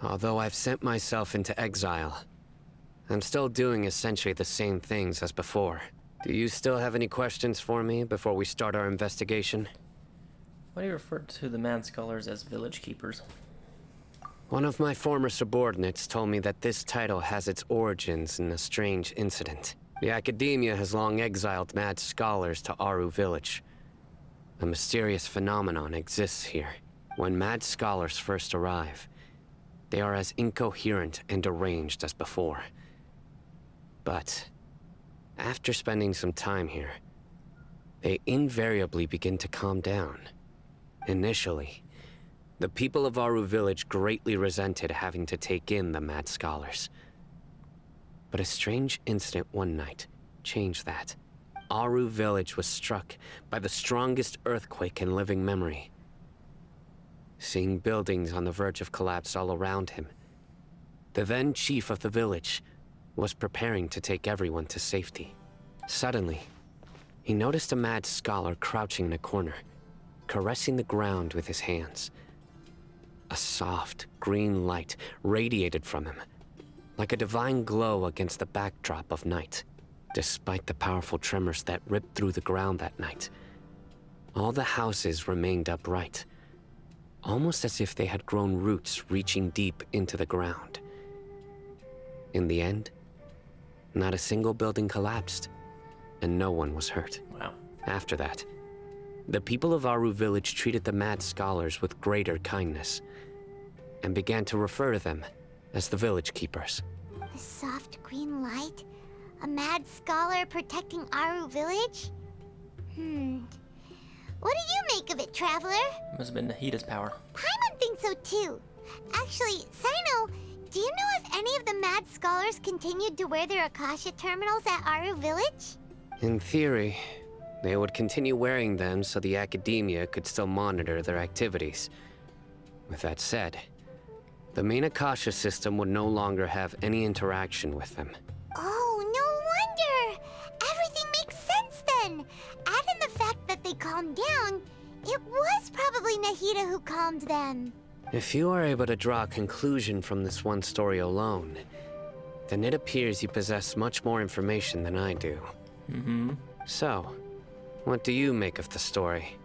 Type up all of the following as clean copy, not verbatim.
Although I've sent myself into exile, I'm still doing essentially the same things as before. Do you still have any questions for me before we start our investigation? Why do you refer to the mad scholars as village keepers? One of my former subordinates told me that this title has its origins in a strange incident. The Akademiya has long exiled mad scholars to Aaru Village. A mysterious phenomenon exists here. When mad scholars first arrive, they are as incoherent and deranged as before. But after spending some time here, they invariably begin to calm down. Initially, the people of Aaru Village greatly resented having to take in the mad scholars. But a strange incident one night changed that. Aaru Village was struck by the strongest earthquake in living memory. Seeing buildings on the verge of collapse all around him, the then chief of the village was preparing to take everyone to safety. Suddenly, he noticed a mad scholar crouching in a corner, caressing the ground with his hands. A soft, green light radiated from him, like a divine glow against the backdrop of night. Despite the powerful tremors that ripped through the ground that night, all the houses remained upright, almost as if they had grown roots reaching deep into the ground. In the end, not a single building collapsed, and no one was hurt. Wow. After that, the people of Aaru Village treated the mad scholars with greater kindness, and began to refer to them as the village keepers. A soft green light? A mad scholar protecting Aaru Village? What do you make of it, Traveler? Must have been Nahida's power. Paimon thinks so too. Actually, Cyno, do you know if any of the mad scholars continued to wear their Akasha terminals at Aaru Village? In theory, they would continue wearing them so the Akademiya could still monitor their activities. With that said, the main Akasha system would no longer have any interaction with them. Oh, no wonder! Everything makes sense then! Add in the fact that they calmed down, it was probably Nahida who calmed them. If you are able to draw a conclusion from this one story alone, then it appears you possess much more information than I do. So, what do you make of the story?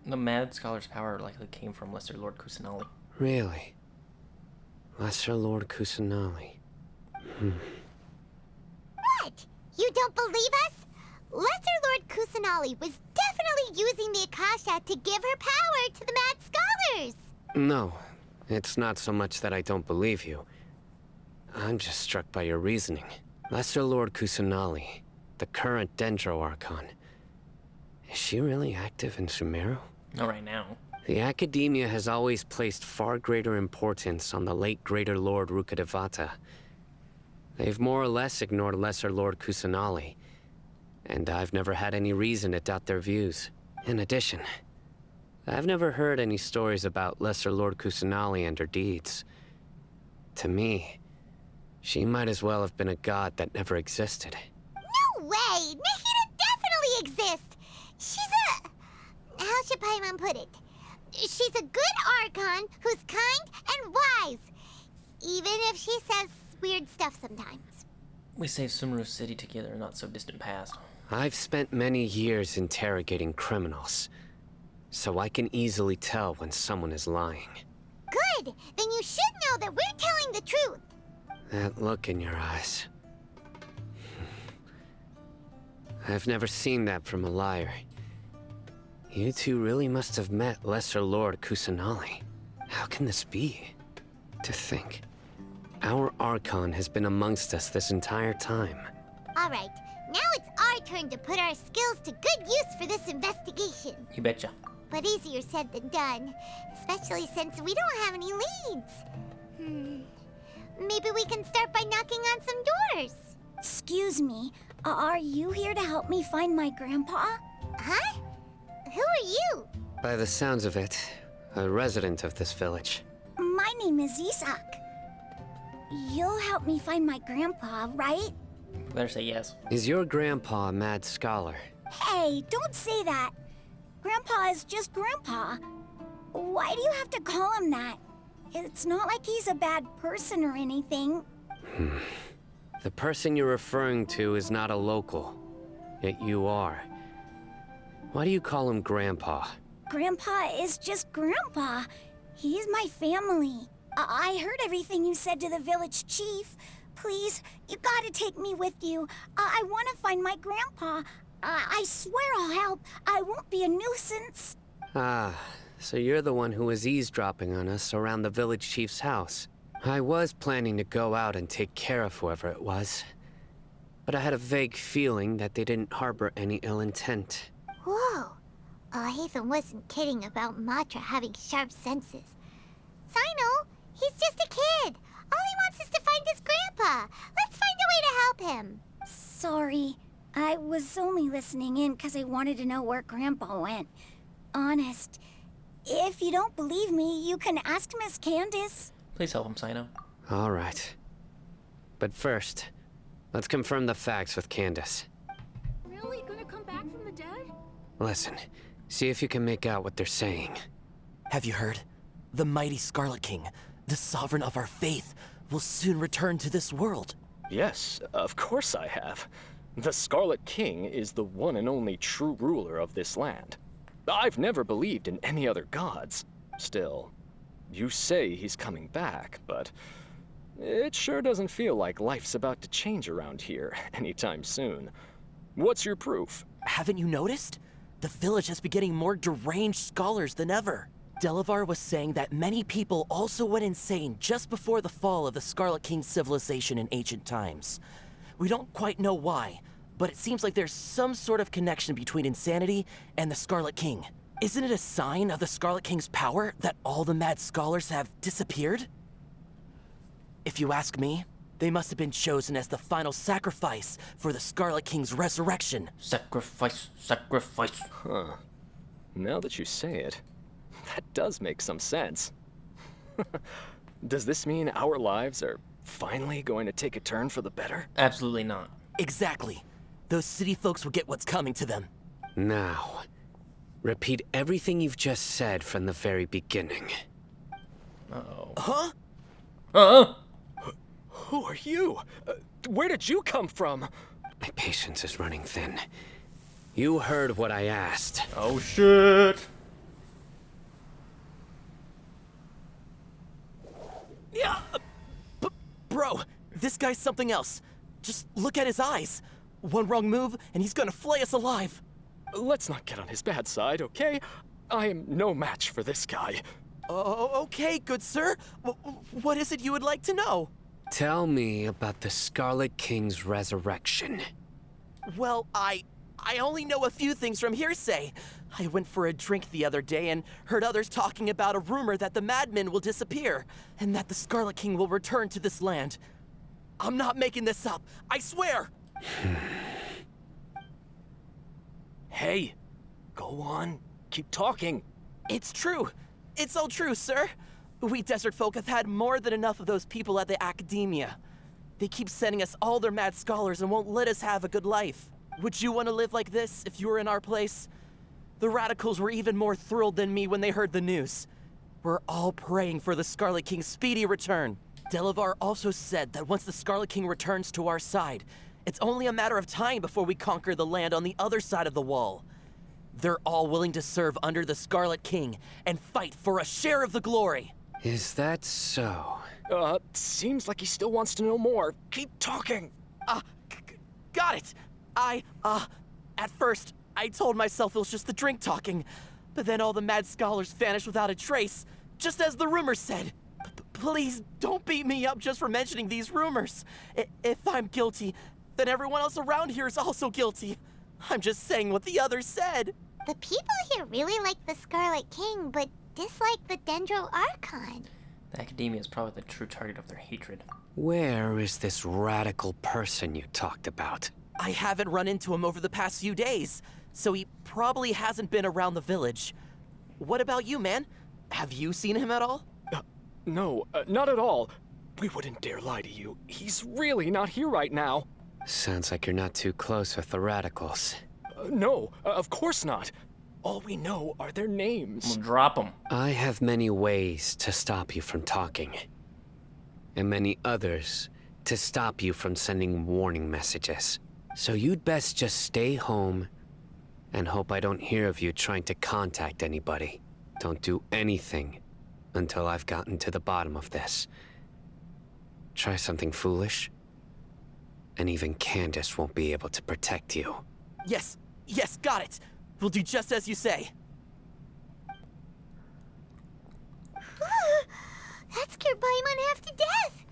The mad scholar's power likely came from Lesser Lord Kusanali. Really? Lesser Lord Kusanali. What? You don't believe us? Lesser Lord Kusanali was definitely using the Akasha to give her power to the mad scholars! No, it's not so much that I don't believe you. I'm just struck by your reasoning. Lesser Lord Kusanali, the current Dendro Archon, is she really active in Sumeru? Not right now. The Akademiya has always placed far greater importance on the late Greater Lord Rukkhadevata. They've more or less ignored Lesser Lord Kusanali, and I've never had any reason to doubt their views. In addition, I've never heard any stories about Lesser Lord Kusanali and her deeds. To me, she might as well have been a god that never existed. No way! Nahida definitely exists! She's a... how should Paimon put it? She's a good Archon who's kind and wise, even if she says weird stuff sometimes. We saved Sumeru City together in not so distant past. I've spent many years interrogating criminals, so I can easily tell when someone is lying. Good! Then you should know that we're telling the truth. That look in your eyes. I've never seen that from a liar. You two really must have met Lesser Lord Kusanali. How can this be? To think, our Archon has been amongst us this entire time. All right, now it's our turn to put our skills to good use for this investigation. You betcha. But easier said than done, especially since we don't have any leads. Maybe we can start by knocking on some doors. Excuse me, are you here to help me find my grandpa? Huh? Who are you? By the sounds of it, a resident of this village. My name is Isak. You'll help me find my grandpa, right? Better say yes. Is your grandpa a mad scholar? Hey, don't say that. Grandpa is just Grandpa. Why do you have to call him that? It's not like he's a bad person or anything. The person you're referring to is not a local, yet you are. Why do you call him Grandpa? Grandpa is just Grandpa. He's my family. I heard everything you said to the village chief. Please, you gotta take me with you. I want to find my grandpa. I swear I'll help. I won't be a nuisance. Ah, so you're the one who was eavesdropping on us around the village chief's house. I was planning to go out and take care of whoever it was, but I had a vague feeling that they didn't harbor any ill intent. Whoa. Al-Haithem wasn't kidding about Matra having sharp senses. Cyno, he's just a kid. All he wants is to find his grandpa. Let's find a way to help him. Sorry. I was only listening in because I wanted to know where Grandpa went. Honest. If you don't believe me, you can ask Miss Candace. Please help him, Cyno. All right. But first, let's confirm the facts with Candace. Really? Gonna come back from the dead? Listen, see if you can make out what they're saying. Have you heard? The mighty Scarlet King, the sovereign of our faith, will soon return to this world. Yes, of course I have. The Scarlet King is the one and only true ruler of this land. I've never believed in any other gods. Still, you say he's coming back, but it sure doesn't feel like life's about to change around here anytime soon. What's your proof? Haven't you noticed? The village has been getting more deranged scholars than ever. Delavar was saying that many people also went insane just before the fall of the Scarlet King civilization in ancient times. We don't quite know why, but it seems like there's some sort of connection between insanity and the Scarlet King. Isn't it a sign of the Scarlet King's power that all the mad scholars have disappeared? If you ask me, they must have been chosen as the final sacrifice for the Scarlet King's resurrection. Sacrifice, sacrifice. Huh. Now that you say it, that does make some sense. Does this mean our lives are finally going to take a turn for the better? Absolutely not. Exactly. Those city folks will get what's coming to them. Now, repeat everything you've just said from the very beginning. Uh-oh. Huh? Uh-oh! Who are you? Where did you come from? My patience is running thin. You heard what I asked. Oh, shit! Yeah, bro, this guy's something else. Just look at his eyes. One wrong move, and he's gonna flay us alive. Let's not get on his bad side, okay? I am no match for this guy. Oh, okay, good sir. What is it you would like to know? Tell me about the Scarlet King's resurrection. Well, I only know a few things from hearsay. I went for a drink the other day and heard others talking about a rumor that the madmen will disappear, and that the Scarlet King will return to this land. I'm not making this up, I swear! Hey, go on. Keep talking. It's true. It's all true, sir. We desert folk have had more than enough of those people at the Akademiya. They keep sending us all their mad scholars and won't let us have a good life. Would you want to live like this if you were in our place? The radicals were even more thrilled than me when they heard the news. We're all praying for the Scarlet King's speedy return. Delavar also said that once the Scarlet King returns to our side, it's only a matter of time before we conquer the land on the other side of the wall. They're all willing to serve under the Scarlet King and fight for a share of the glory. Is that so? Seems like he still wants to know more. Keep talking. Got it. At first, I told myself it was just the drink talking, but then all the mad scholars vanished without a trace, just as the rumors said. Please don't beat me up just for mentioning these rumors. If I'm guilty, then everyone else around here is also guilty. I'm just saying what the others said. The people here really like the Scarlet King, but dislike the Dendro Archon. The Akademiya is probably the true target of their hatred. Where is this radical person you talked about? I haven't run into him over the past few days, so he probably hasn't been around the village. What about you, man? Have you seen him at all? No, not at all. We wouldn't dare lie to you. He's really not here right now. Sounds like you're not too close with the radicals. No, of course not. All we know are their names. We'll drop them. I have many ways to stop you from talking. And many others to stop you from sending warning messages. So you'd best just stay home and hope I don't hear of you trying to contact anybody. Don't do anything until I've gotten to the bottom of this. Try something foolish, and even Candace won't be able to protect you. Yes, got it. We'll do just as you say. That scared Paimon half to death.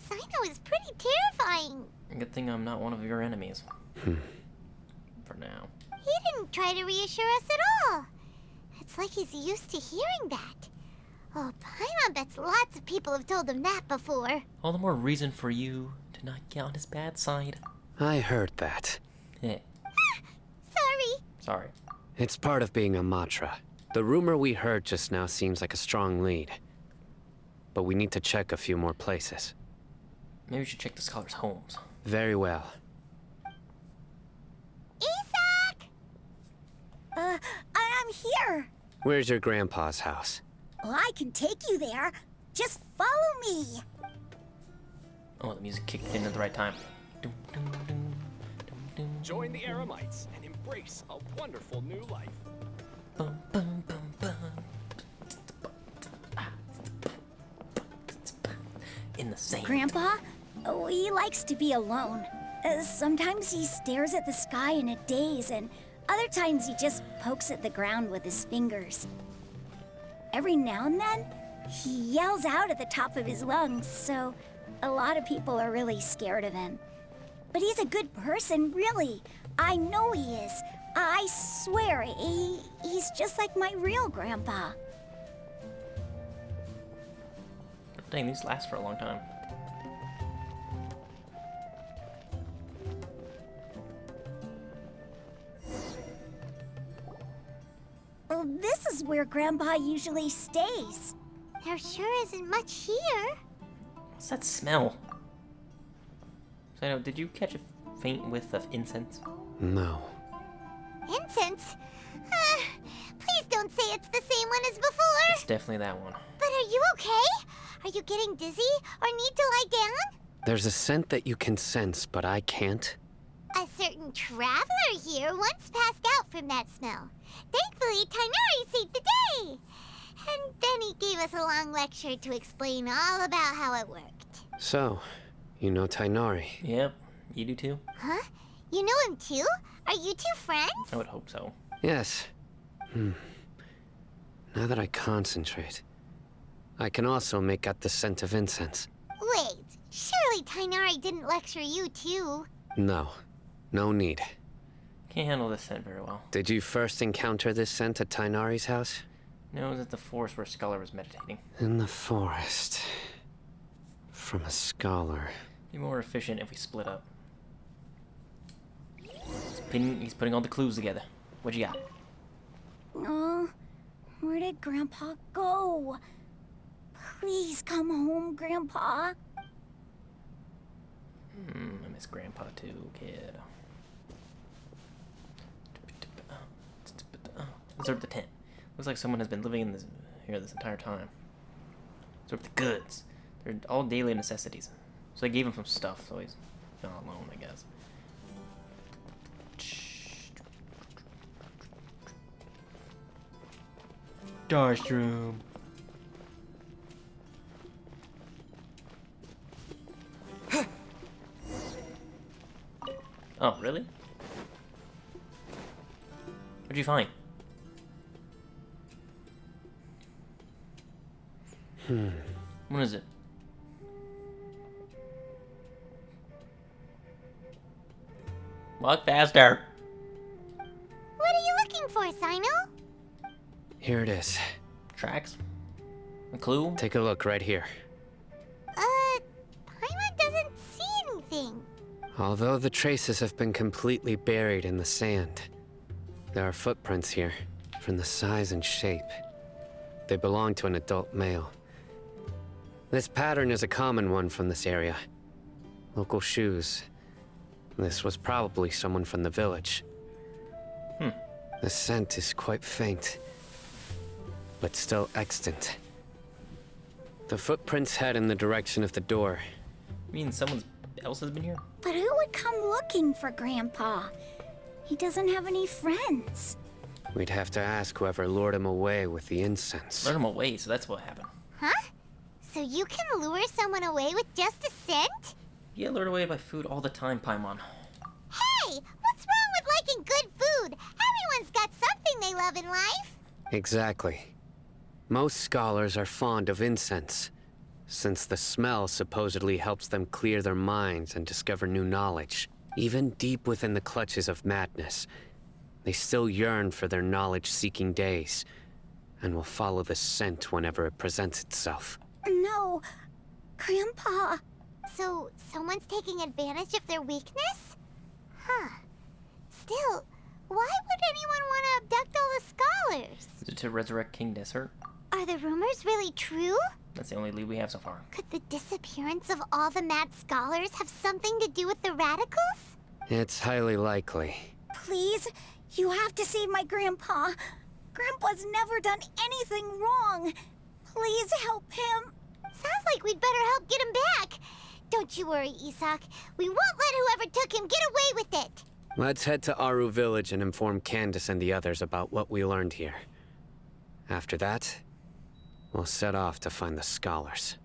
Cyno is pretty terrifying. Good thing I'm not one of your enemies. For now. He didn't try to reassure us at all. It's like he's used to hearing that. Oh, Paimon bets lots of people have told him that before. All the more reason for you to not get on his bad side. I heard that. Yeah. Sorry. Sorry. It's part of being a Matra. The rumor we heard just now seems like a strong lead. But we need to check a few more places. Maybe we should check the scholars' homes. Very well. Isak! I'm here. Where's your grandpa's house? Well, I can take you there. Just follow me. Oh, the music kicked in at the right time. Dum, dum, dum, dum, dum. Join the Aramites and embrace a wonderful new life. Bum, bum, bum, bum. In the same. Grandpa? Oh, he likes to be alone. Sometimes he stares at the sky in a daze, and other times he just pokes at the ground with his fingers. Every now and then, he yells out at the top of his lungs, so a lot of people are really scared of him. But he's a good person, really. I know he is. I swear, he's just like my real grandpa. Dang, these last for a long time. Well, this is where Grandpa usually stays. There sure isn't much here. What's that smell? Cyno, did you catch a faint whiff of incense? No. Incense? Please don't say it's the same one as before. It's definitely that one. But are you okay? Are you getting dizzy or need to lie down? There's a scent that you can sense, but I can't. A certain traveler here once passed out from that smell. Thankfully, Tighnari saved the day. And then he gave us a long lecture to explain all about how it worked. So, you know Tighnari. Yep, you do too? Huh? You know him too? Are you two friends? I would hope so. Yes. Now that I concentrate, I can also make out the scent of incense. Wait, surely Tighnari didn't lecture you too? No. No need. Can't handle this scent very well. Did you first encounter this scent at Tighnari's house? No, it was at the forest where Scholar was meditating. In the forest. From a scholar. Be more efficient if we split up. He's putting all the clues together. What you got? Oh, where did Grandpa go? Please come home, Grandpa. I miss Grandpa too, kid. Observe the tent. Looks like someone has been living in here this entire time. Observe the goods. They're all daily necessities. So I gave him some stuff, so he's not alone, I guess. Darstrom. Oh, really? What'd you find? What is it? Walk faster. What are you looking for, Cyno? Here it is. Tracks? A clue? Take a look right here. Paimon doesn't see anything. Although the traces have been completely buried in the sand, there are footprints here, from the size and shape. They belong to an adult male. This pattern is a common one from this area. Local shoes. This was probably someone from the village. Hmm. The scent is quite faint, but still extant. The footprints head in the direction of the door. Means someone else has been here? But who would come looking for Grandpa? He doesn't have any friends. We'd have to ask whoever lured him away with the incense. Lured him away, so that's what happened. Huh? So you can lure someone away with just a scent? You get lured away by food all the time, Paimon. Hey, what's wrong with liking good food? Everyone's got something they love in life. Exactly. Most scholars are fond of incense, since the smell supposedly helps them clear their minds and discover new knowledge. Even deep within the clutches of madness, they still yearn for their knowledge-seeking days, and will follow the scent whenever it presents itself. No, Grandpa. So someone's taking advantage of their weakness? Huh. Still, why would anyone want to abduct all the scholars? Is it to resurrect King Desert? Are the rumors really true? That's the only lead we have so far. Could the disappearance of all the mad scholars have something to do with the radicals? It's highly likely. Please, you have to save my Grandpa. Grandpa's never done anything wrong. Please help him. Sounds like we'd better help get him back. Don't you worry, Isak. We won't let whoever took him get away with it. Let's head to Aaru Village and inform Candace and the others about what we learned here. After that, we'll set off to find the scholars.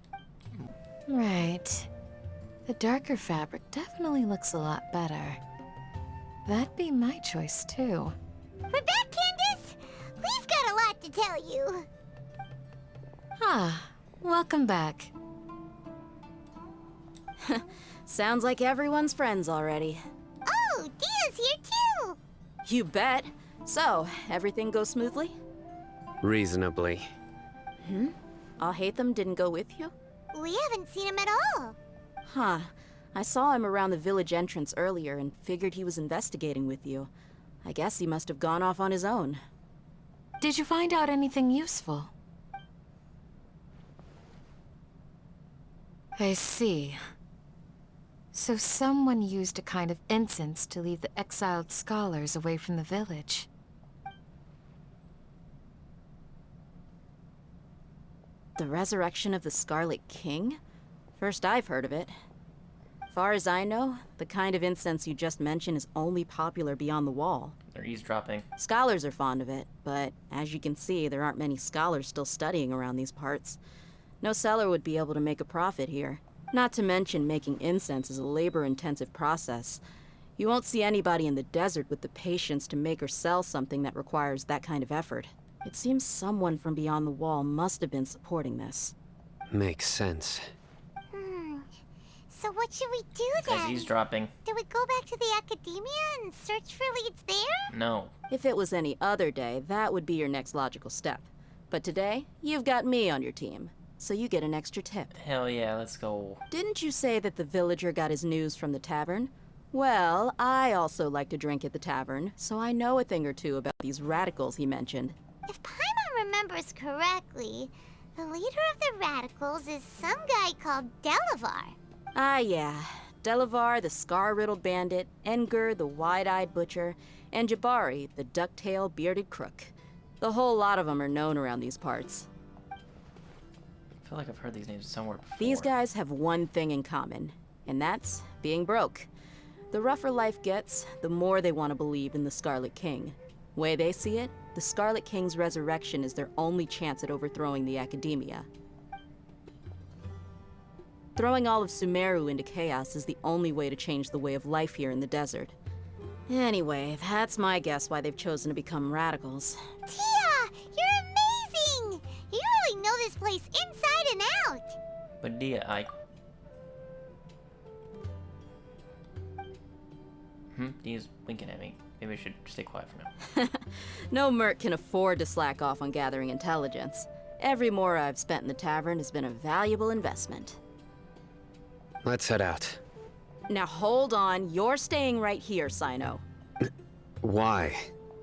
Right. The darker fabric definitely looks a lot better. That'd be my choice, too. We're back, Candace. We've got a lot to tell you. Ah, welcome back. Sounds like everyone's friends already. Oh, Dia's here too. You bet. So, everything goes smoothly? Reasonably. Al-Haithem didn't go with you? We haven't seen him at all. Huh. I saw him around the village entrance earlier and figured he was investigating with you. I guess he must have gone off on his own. Did you find out anything useful? I see. So someone used a kind of incense to lead the exiled scholars away from the village. The resurrection of the Scarlet King? First I've heard of it. Far as I know, the kind of incense you just mentioned is only popular beyond the wall. They're eavesdropping. Scholars are fond of it, but as you can see, there aren't many scholars still studying around these parts. No seller would be able to make a profit here. Not to mention making incense is a labor-intensive process. You won't see anybody in the desert with the patience to make or sell something that requires that kind of effort. It seems someone from beyond the wall must have been supporting this. Makes sense. So what should we do Guys then? eavesdropping. Do we go back to the Akademiya and search for leads there? No. If it was any other day, that would be your next logical step. But today, you've got me on your team, so you get an extra tip. Hell yeah, let's go. Didn't you say that the villager got his news from the tavern? Well, I also like to drink at the tavern, so I know a thing or two about these radicals he mentioned. If Paimon remembers correctly, the leader of the radicals is some guy called Delavar. Ah, yeah. Delavar, the scar-riddled bandit, Engur, the wide-eyed butcher, and Jabari, the duck-tailed bearded crook. The whole lot of them are known around these parts. I feel like I've heard these names somewhere before. These guys have one thing in common, and that's being broke. The rougher life gets, the more they want to believe in the Scarlet King. Way they see it, the Scarlet King's resurrection is their only chance at overthrowing the Akademiya. Throwing all of Sumeru into chaos is the only way to change the way of life here in the desert. Anyway, that's my guess why they've chosen to become radicals. Tia, you're amazing! You really know this place inside and out. But Dia, Dia's winking at me. Maybe I should stay quiet for now. No merc can afford to slack off on gathering intelligence. Every mora I've spent in the tavern has been a valuable investment. Let's head out. Now hold on, you're staying right here, Cyno. Why?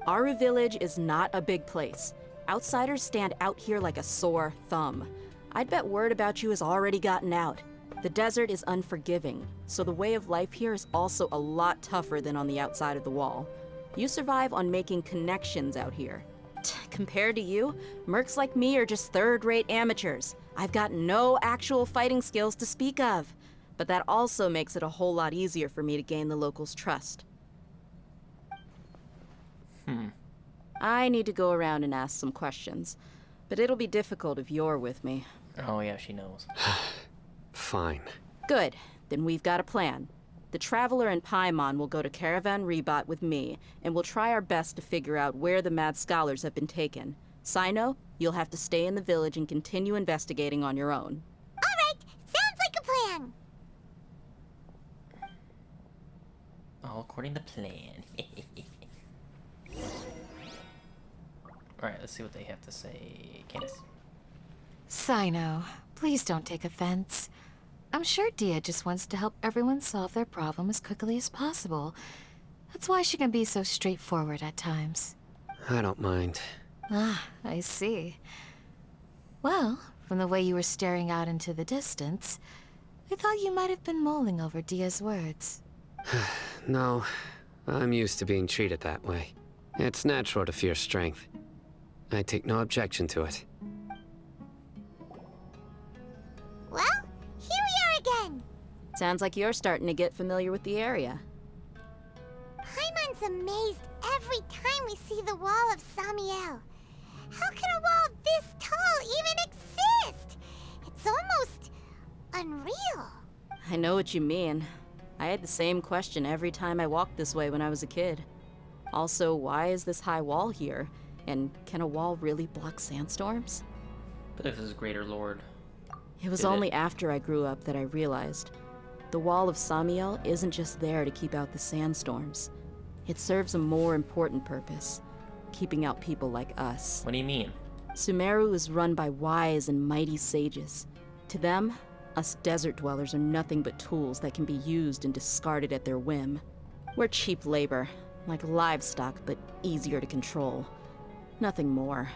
Aaru Village is not a big place. Outsiders stand out here like a sore thumb. I'd bet word about you has already gotten out. The desert is unforgiving, so the way of life here is also a lot tougher than on the outside of the wall. You survive on making connections out here. Compared to you, mercs like me are just third-rate amateurs. I've got no actual fighting skills to speak of. But that also makes it a whole lot easier for me to gain the locals' trust. I need to go around and ask some questions, but it'll be difficult if you're with me. Oh yeah, she knows. Fine. Good, then we've got a plan. The Traveler and Paimon will go to Caravan Rebot with me, and we'll try our best to figure out where the Mad Scholars have been taken. Cyno, you'll have to stay in the village and continue investigating on your own. Alright, sounds like a plan. All according to plan. Alright, let's see what they have to say. Candace. Cyno, please don't take offense. I'm sure Dia just wants to help everyone solve their problem as quickly as possible. That's why she can be so straightforward at times. I don't mind. Ah, I see. Well, from the way you were staring out into the distance, I thought you might have been mulling over Dia's words. No, I'm used to being treated that way. It's natural to fear strength. I take no objection to it. Well, here we are again. Sounds like you're starting to get familiar with the area. Paimon's amazed every time we see the wall of Samiel. How can a wall this tall even exist? It's almost unreal. I know what you mean. I had the same question every time I walked this way when I was a kid. Also, why is this high wall here? And can a wall really block sandstorms? This is Greater Lord. It was Did it? only after I grew up that I realized the wall of Samiel isn't just there to keep out the sandstorms. It serves a more important purpose, keeping out people like us. What do you mean? Sumeru is run by wise and mighty sages. To them, us desert dwellers are nothing but tools that can be used and discarded at their whim. We're cheap labor, like livestock, but easier to control. Nothing more.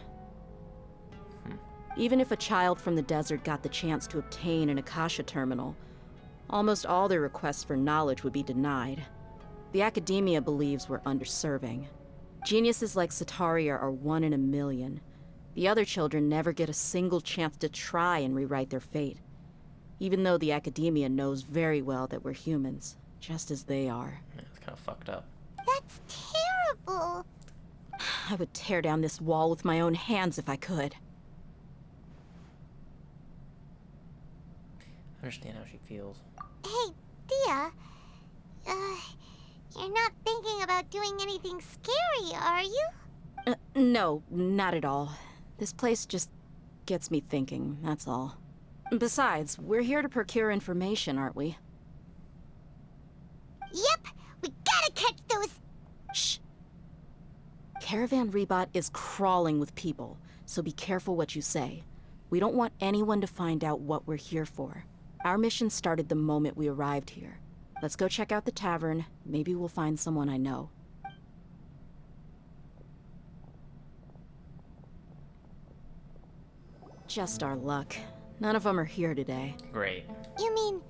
Even if a child from the desert got the chance to obtain an Akasha terminal, almost all their requests for knowledge would be denied. The Akademiya believes we're underserving. Geniuses like Sataria are 1 in a million. The other children never get a single chance to try and rewrite their fate. Even though the Akademiya knows very well that we're humans, just as they are. Yeah, it's kind of fucked up. That's terrible. I would tear down this wall with my own hands if I could. I understand how she feels. Hey, Dia. You're not thinking about doing anything scary, are you? No, not at all. This place just gets me thinking, that's all. Besides, we're here to procure information, aren't we? Yep, we gotta catch those. Shh. Caravan Rebot is crawling with people, so be careful what you say. We don't want anyone to find out what we're here for. Our mission started the moment we arrived here. Let's go check out the tavern. Maybe we'll find someone I know. Just our luck. None of them are here today. Great. You mean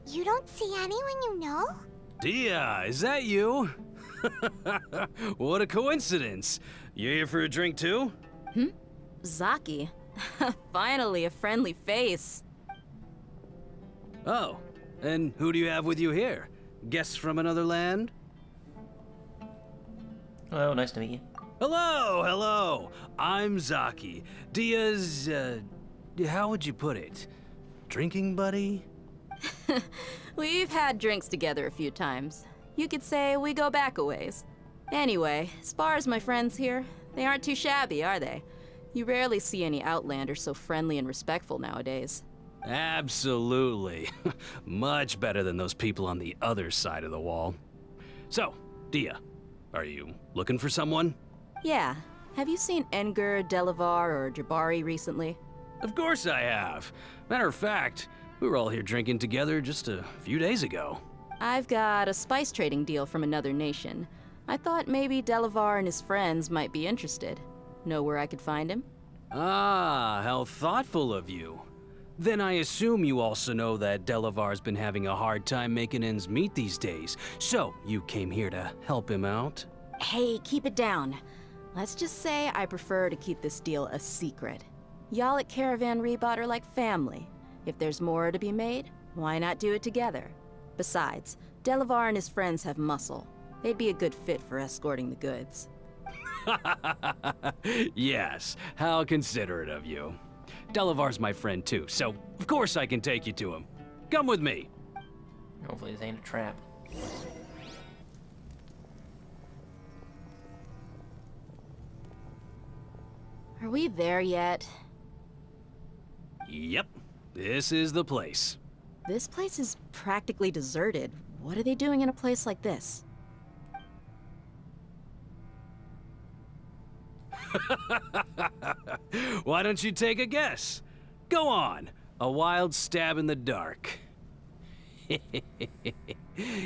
you don't see anyone you know? Dia, is that you? What a coincidence. You here for a drink too? Zaki. Finally, a friendly face. Oh, and who do you have with you here? Guests from another land? Hello, nice to meet you. Hello, hello. I'm Zaki. Dia's, how would you put it? Drinking buddy? We've had drinks together a few times. You could say we go back a ways. Anyway, as far as my friends here, they aren't too shabby, are they? You rarely see any Outlanders so friendly and respectful nowadays. Absolutely. Much better than those people on the other side of the wall. So, Dia, are you looking for someone? Yeah. Have you seen Engur, Delavar, or Jabari recently? Of course I have. Matter of fact, we were all here drinking together just a few days ago. I've got a spice trading deal from another nation. I thought maybe Delavar and his friends might be interested. Know where I could find him? Ah, how thoughtful of you. Then I assume you also know that Delavar's been having a hard time making ends meet these days, so you came here to help him out? Hey, keep it down. Let's just say I prefer to keep this deal a secret. Y'all at Caravan Rebot are like family. If there's more to be made, why not do it together? Besides, Delavar and his friends have muscle. They'd be a good fit for escorting the goods. Yes, how considerate of you. Delavar's my friend too, so of course I can take you to him. Come with me. Hopefully this ain't a trap. Are we there yet? Yep, this is the place. This place is practically deserted. What are they doing in a place like this? Why don't you take a guess? Go on, a wild stab in the dark.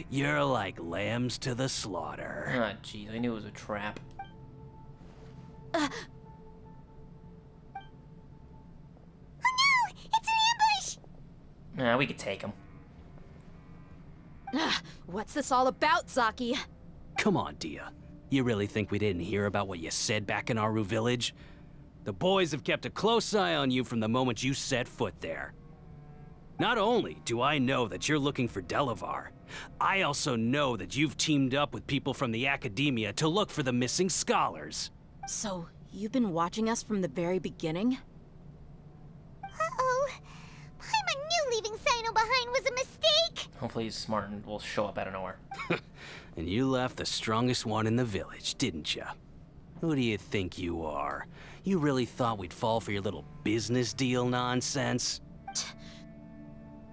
You're like lambs to the slaughter. Ah, jeez, I knew it was a trap. Oh no! It's an ambush! Nah, we could take him. What's this all about, Zaki? Come on, Dia. You really think we didn't hear about what you said back in Aaru Village? The boys have kept a close eye on you from the moment you set foot there. Not only do I know that you're looking for Delavar, I also know that you've teamed up with people from the Akademiya to look for the missing scholars. So, you've been watching us from the very beginning? Uh-oh. Paimon knew leaving Cyno behind was a mistake! Hopefully he's smart and will show up out of nowhere. And you left the strongest one in the village, didn't you? Who do you think you are? You really thought we'd fall for your little business deal nonsense?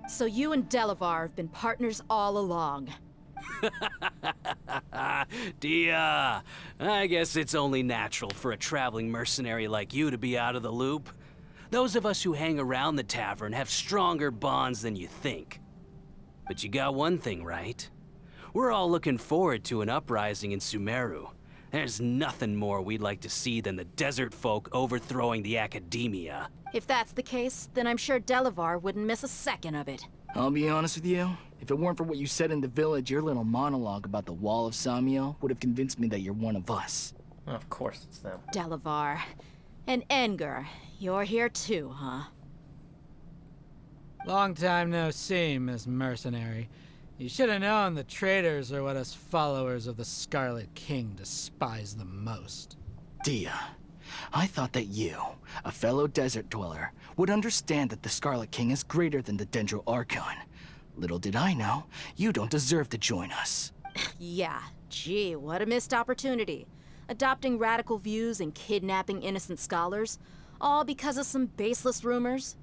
So you and Delavar have been partners all along. Dia, I guess it's only natural for a traveling mercenary like you to be out of the loop. Those of us who hang around the tavern have stronger bonds than you think. But you got one thing right. We're all looking forward to an uprising in Sumeru. There's nothing more we'd like to see than the desert folk overthrowing the Akademiya. If that's the case, then I'm sure Delavar wouldn't miss a second of it. I'll be honest with you. If it weren't for what you said in the village, your little monologue about the Wall of Samiel would have convinced me that you're one of us. Of course it's them. Delavar. And Engar, you're here too, huh? Long time no see, Miss Mercenary. You should have known the traitors are what us followers of the Scarlet King despise the most. Dia, I thought that you, a fellow desert dweller, would understand that the Scarlet King is greater than the Dendro Archon. Little did I know, you don't deserve to join us. Yeah, gee, what a missed opportunity. Adopting radical views and kidnapping innocent scholars, all because of some baseless rumors.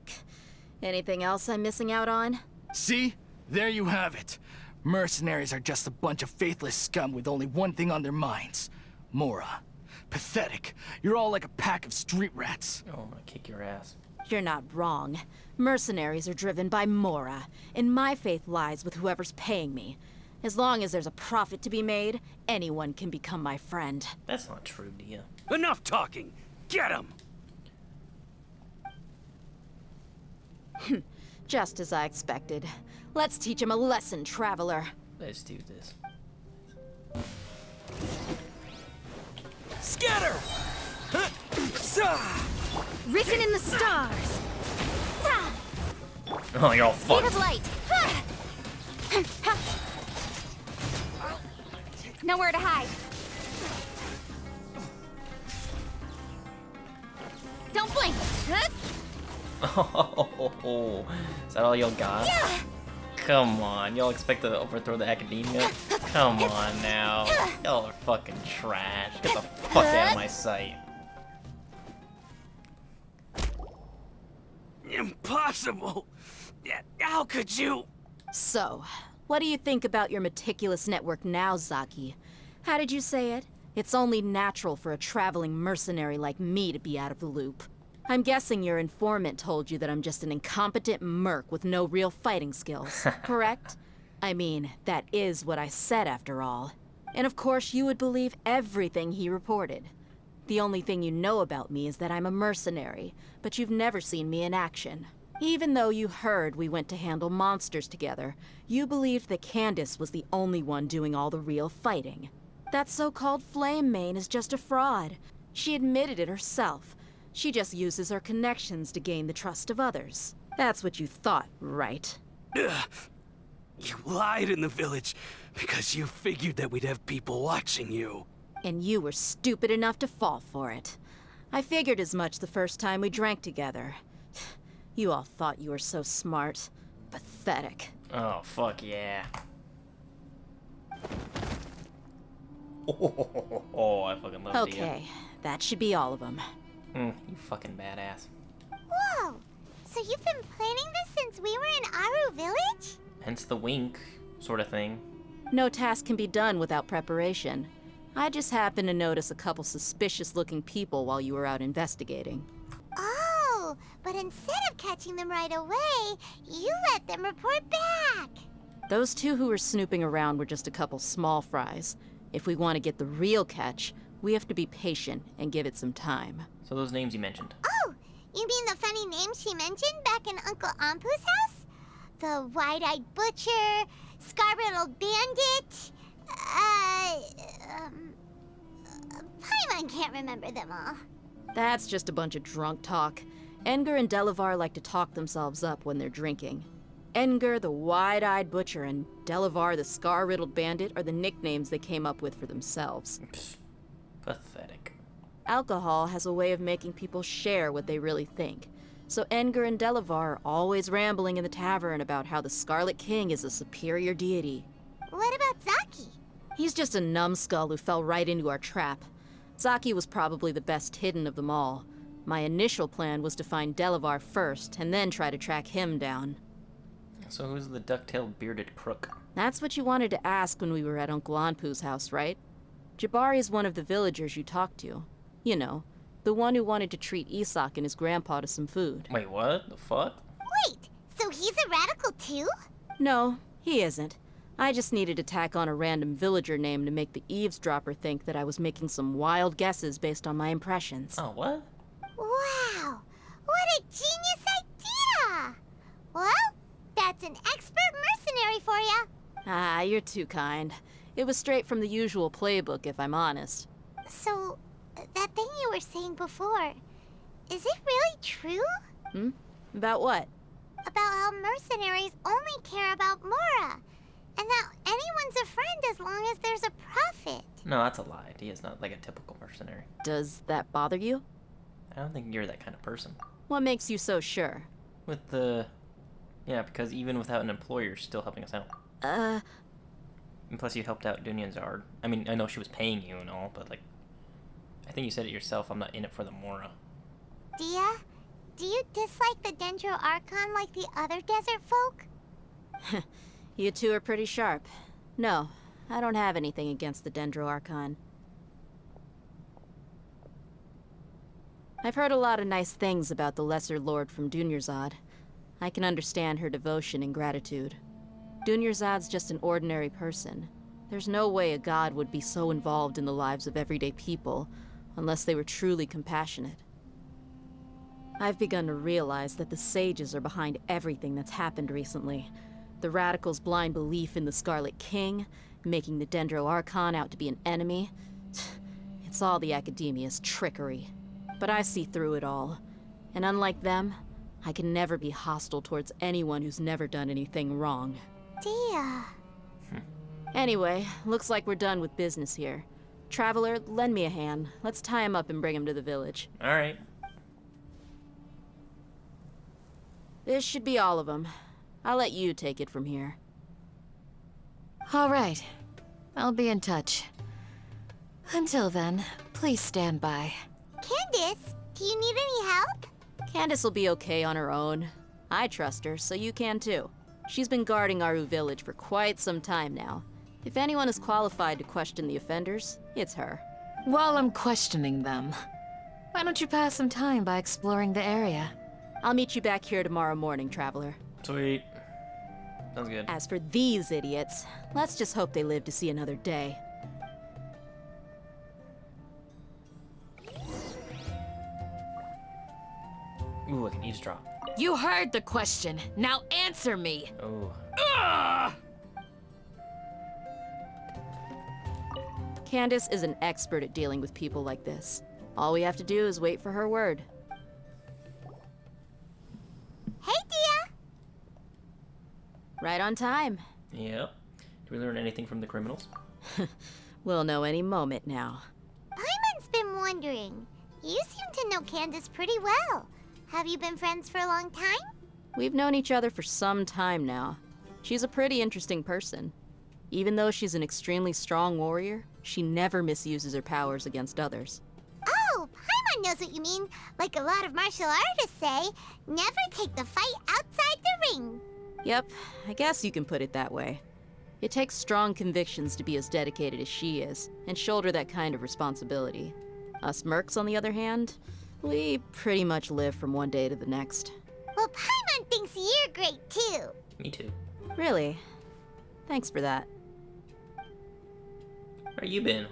Anything else I'm missing out on? See? There you have it. Mercenaries are just a bunch of faithless scum with only one thing on their minds. Mora. Pathetic. You're all like a pack of street rats. Oh, I'm gonna kick your ass. You're not wrong. Mercenaries are driven by Mora, and my faith lies with whoever's paying me. As long as there's a profit to be made, anyone can become my friend. That's not true, Dia. Enough talking! Get him! Just as I expected. Let's teach him a lesson, traveler. Let's do this. Scatter! Written in the stars. Oh, you're all Speed fucked. of light. Nowhere to hide. Don't blink. Oh, is that all y'all got? Yeah. Come on, y'all expect to overthrow the Akademiya? Come on now. Y'all are fucking trash. Get the fuck out of my sight. Impossible! How could you? So, what do you think about your meticulous network now, Zaki? How did you say it? It's only natural for a traveling mercenary like me to be out of the loop. I'm guessing your informant told you that I'm just an incompetent merc with no real fighting skills, correct? I mean, that is what I said after all. And of course you would believe everything he reported. The only thing you know about me is that I'm a mercenary, but you've never seen me in action. Even though you heard we went to handle monsters together, you believed that Candace was the only one doing all the real fighting. That so-called Flame Main is just a fraud. She admitted it herself. She just uses her connections to gain the trust of others. That's what you thought, right? Ugh. You lied in the village because you figured that we'd have people watching you. And you were stupid enough to fall for it. I figured as much the first time we drank together. You all thought you were so smart. Pathetic. Oh, fuck yeah. I fucking love Dia. Okay, that should be all of them. You fucking badass. Whoa! So you've been planning this since we were in Aaru Village? Hence the wink, sort of thing. No task can be done without preparation. I just happened to notice a couple suspicious-looking people while you were out investigating. Oh, but instead of catching them right away, you let them report back. Those two who were snooping around were just a couple small fries. If we want to get the real catch, we have to be patient and give it some time. So those names you mentioned. Oh, you mean the funny names she mentioned back in Uncle Ampu's house? The wide-eyed butcher, scar-riddled bandit, Paimon can't remember them all. That's just a bunch of drunk talk. Edgar and Delavar like to talk themselves up when they're drinking. Edgar, the wide-eyed butcher, and Delavar, the scar-riddled bandit, are the nicknames they came up with for themselves. Psst. Pathetic. Alcohol has a way of making people share what they really think. So Edgar and Delavar are always rambling in the tavern about how the Scarlet King is a superior deity. What about Zaki? He's just a numbskull who fell right into our trap. Zaki was probably the best hidden of them all. My initial plan was to find Delavar first, and then try to track him down. So who's the duck-tailed bearded crook? That's what you wanted to ask when we were at Uncle Anpu's house, right? Jabari is one of the villagers you talked to. You know, the one who wanted to treat Isak and his grandpa to some food. Wait, what? The fuck? Wait, so he's a radical too? No, he isn't. I just needed to tack on a random villager name to make the eavesdropper think that I was making some wild guesses based on my impressions. Oh, what? Wow, what a genius idea! Well, that's an expert mercenary for ya. Ah, you're too kind. It was straight from the usual playbook, if I'm honest. So, that thing you were saying before, is it really true? About what? About how mercenaries only care about Mora, and that anyone's a friend as long as there's a profit. No, that's a lie. Dia's not like a typical mercenary. Does that bother you? I don't think you're that kind of person. What makes you so sure? With the... Yeah, because even without an employer, you're still helping us out. And plus you helped out Dunyan's Zard. I mean, I know she was paying you and all, but like... I think you said it yourself, I'm not in it for the Mora. Dia, do you dislike the Dendro Archon like the other desert folk? You two are pretty sharp. No, I don't have anything against the Dendro Archon. I've heard a lot of nice things about the Lesser Lord from Dunyarzad. I can understand her devotion and gratitude. Dunyarzad's just an ordinary person. There's no way a god would be so involved in the lives of everyday people, unless they were truly compassionate. I've begun to realize that the sages are behind everything that's happened recently. The radicals' blind belief in the Scarlet King, making the Dendro Archon out to be an enemy. It's all the Akademiya's trickery. But I see through it all. And unlike them, I can never be hostile towards anyone who's never done anything wrong. Dia. Anyway, looks like we're done with business here. Traveler, lend me a hand. Let's tie him up and bring him to the village. Alright. This should be all of them. I'll let you take it from here. All right. I'll be in touch. Until then, please stand by. Candace, do you need any help? Candace will be okay on her own. I trust her, so you can too. She's been guarding Aaru Village for quite some time now. If anyone is qualified to question the offenders, it's her. While I'm questioning them, why don't you pass some time by exploring the area? I'll meet you back here tomorrow morning, Traveler. Sweet. Sounds good. As for these idiots, let's just hope they live to see another day. Ooh, I can eavesdrop. You heard the question. Now answer me. Oh. Candace is an expert at dealing with people like this. All we have to do is wait for her word. Hey, Dia! Right on time. Yep. Did we learn anything from the criminals? We'll know any moment now. Paimon's been wondering. You seem to know Candace pretty well. Have you been friends for a long time? We've known each other for some time now. She's a pretty interesting person. Even though she's an extremely strong warrior, she never misuses her powers against others. Oh, Paimon knows what you mean. Like a lot of martial artists say, never take the fight outside the ring. Yep, I guess you can put it that way. It takes strong convictions to be as dedicated as she is, and shoulder that kind of responsibility. Us mercs, on the other hand, we pretty much live from one day to the next. Well, Paimon thinks you're great too. Me too. Really? Thanks for that. Where you been?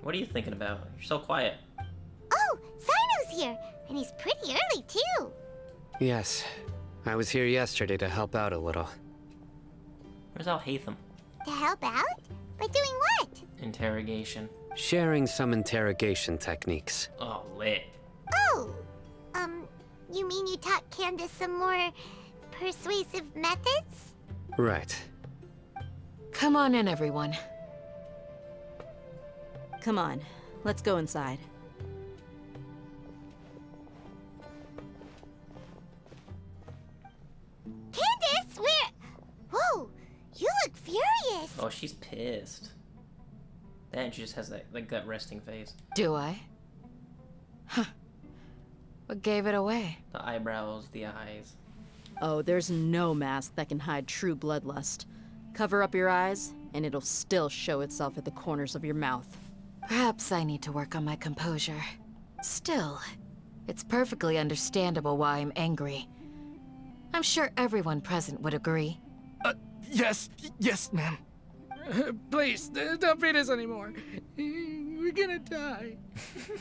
What are you thinking about? You're so quiet. Oh, Cyno's here, and he's pretty early too. Yes. I was here yesterday to help out a little. Where's Al-Haithem? To help out? By doing what? Interrogation. Sharing some interrogation techniques. Oh, lit. Oh, you mean you taught Candace some more persuasive methods? Right. Come on in, everyone. Come on, let's go inside. Candace, where? Whoa, you look furious. Oh, she's pissed. Then she just has that like gut resting face. Do I? Huh. What gave it away? The eyebrows, the eyes. Oh, there's no mask that can hide true bloodlust. Cover up your eyes, and it'll still show itself at the corners of your mouth. Perhaps I need to work on my composure. Still, it's perfectly understandable why I'm angry. I'm sure everyone present would agree. Yes, ma'am. Please, don't beat us anymore. We're gonna die.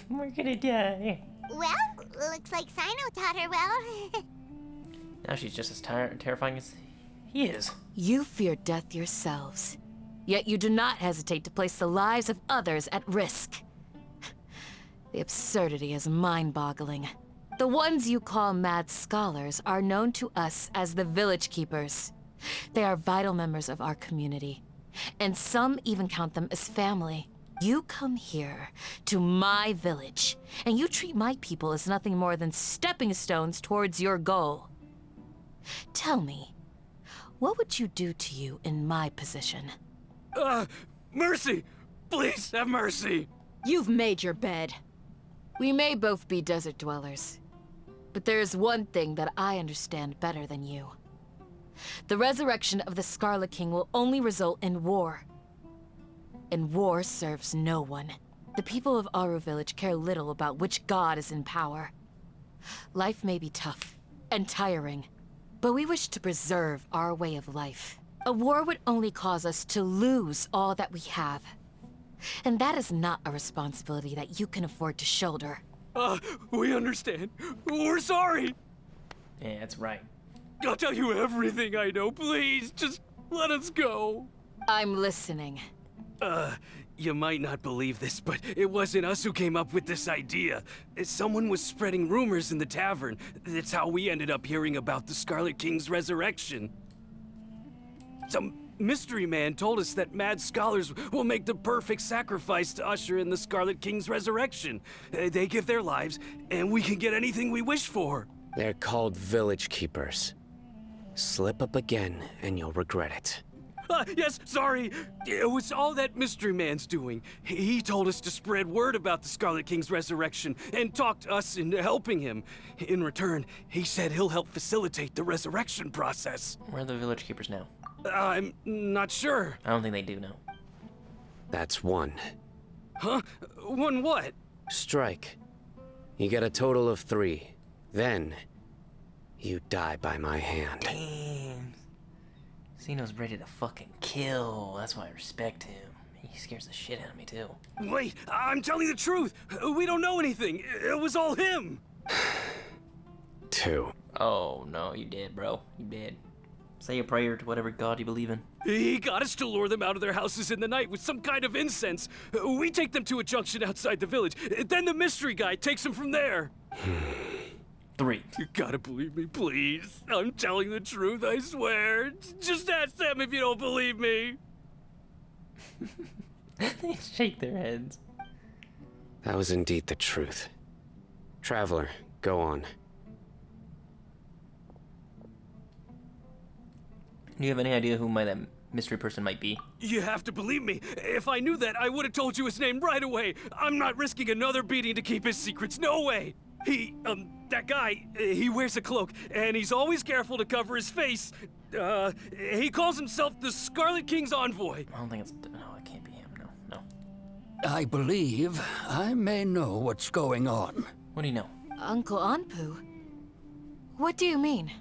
We're gonna die. Well, looks like Cyno taught her well. Now she's just as terrifying as he is. You fear death yourselves, yet you do not hesitate to place the lives of others at risk. The absurdity is mind-boggling. The ones you call mad scholars are known to us as the Village Keepers. They are vital members of our community, and some even count them as family. You come here, to my village, and you treat my people as nothing more than stepping stones towards your goal. Tell me, what would you do to you in my position? Mercy! Please, have mercy! You've made your bed. We may both be desert dwellers, but there is one thing that I understand better than you. The resurrection of the Scarlet King will only result in war. And war serves no one. The people of Aaru Village care little about which god is in power. Life may be tough and tiring, but we wish to preserve our way of life. A war would only cause us to lose all that we have. And that is not a responsibility that you can afford to shoulder. We understand. We're sorry. Yeah, that's right. I'll tell you everything I know. Please, just let us go. I'm listening. You might not believe this, but it wasn't us who came up with this idea. Someone was spreading rumors in the tavern. That's how we ended up hearing about the Scarlet King's resurrection. Some mystery man told us that mad scholars will make the perfect sacrifice to usher in the Scarlet King's resurrection. They give their lives, and we can get anything we wish for. They're called Village Keepers. Slip up again, and you'll regret it. Yes, sorry. It was all that mystery man's doing. He told us to spread word about the Scarlet King's resurrection and talked us into helping him. In return, he said he'll help facilitate the resurrection process. Where are the Village Keepers now? I'm not sure. I don't think they do know. That's one. Huh? One what? Strike. You get a total of 3. Then, you die by my hand. Damn. Cyno's ready to fucking kill. That's why I respect him. He scares the shit out of me, too. Wait, I'm telling the truth. We don't know anything. It was all him. 2. Oh, no, you did, bro. You did. Say a prayer to whatever god you believe in. He got us to lure them out of their houses in the night with some kind of incense. We take them to a junction outside the village. Then the mystery guy takes them from there. 3. You gotta believe me, please. I'm telling the truth, I swear. Just ask them if you don't believe me. They shake their heads. That was indeed the truth. Traveler, go on. Do you have any idea who that mystery person might be? You have to believe me. If I knew that, I would have told you his name right away. I'm not risking another beating to keep his secrets. No way. That guy, he wears a cloak, and he's always careful to cover his face. He calls himself the Scarlet King's envoy. I don't think it's... No, it can't be him. No. I believe I may know what's going on. What do you know? Uncle Anpu? What do you mean?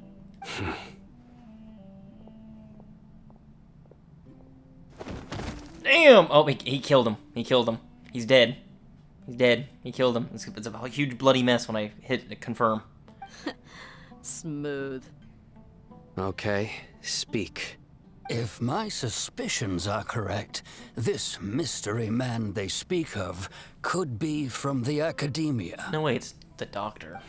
Damn! Oh, he killed him. He killed him. He's dead. He's dead. He killed him. It's a huge bloody mess when I hit confirm. Smooth. Okay, speak. If my suspicions are correct, this mystery man they speak of could be from the Akademiya. No way, it's the doctor.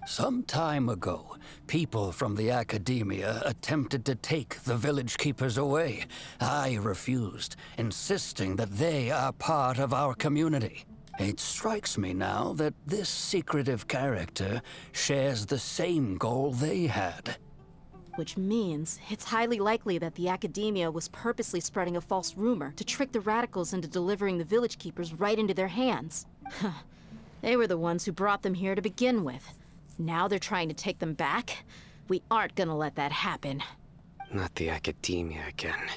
Some time ago, people from the Akademiya attempted to take the village keepers away. I refused, insisting that they are part of our community. It strikes me now that this secretive character shares the same goal they had. Which means it's highly likely that the Akademiya was purposely spreading a false rumor to trick the radicals into delivering the village keepers right into their hands. They were the ones who brought them here to begin with. Now they're trying to take them back? We aren't gonna let that happen. Not the Akademiya again.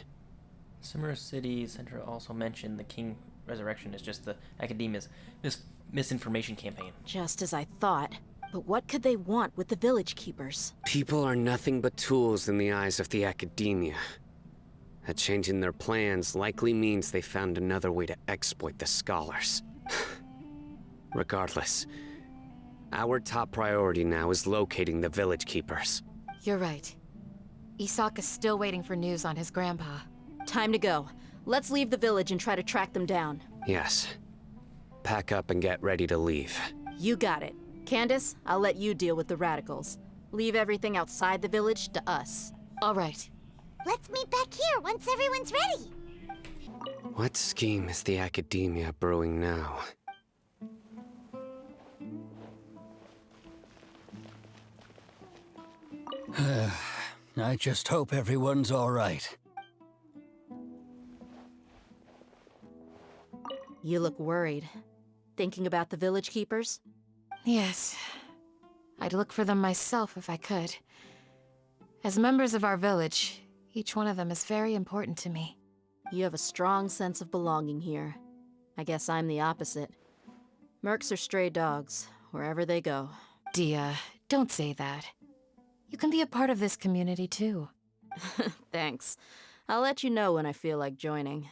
Sumeru City Center also mentioned the King Resurrection is just the Akademiya's misinformation campaign. Just as I thought. But what could they want with the village keepers? People are nothing but tools in the eyes of the Akademiya. A change in their plans likely means they found another way to exploit the scholars. Regardless, our top priority now is locating the village keepers. You're right. Isaka's still waiting for news on his grandpa. Time to go. Let's leave the village and try to track them down. Yes. Pack up and get ready to leave. You got it. Candace, I'll let you deal with the radicals. Leave everything outside the village to us. All right. Let's meet back here once everyone's ready. What scheme is the Akademiya brewing now? I just hope everyone's all right. You look worried. Thinking about the village keepers? Yes. I'd look for them myself if I could. As members of our village, each one of them is very important to me. You have a strong sense of belonging here. I guess I'm the opposite. Mercs are stray dogs, wherever they go. Dia, don't say that. You can be a part of this community too. Thanks. I'll let you know when I feel like joining.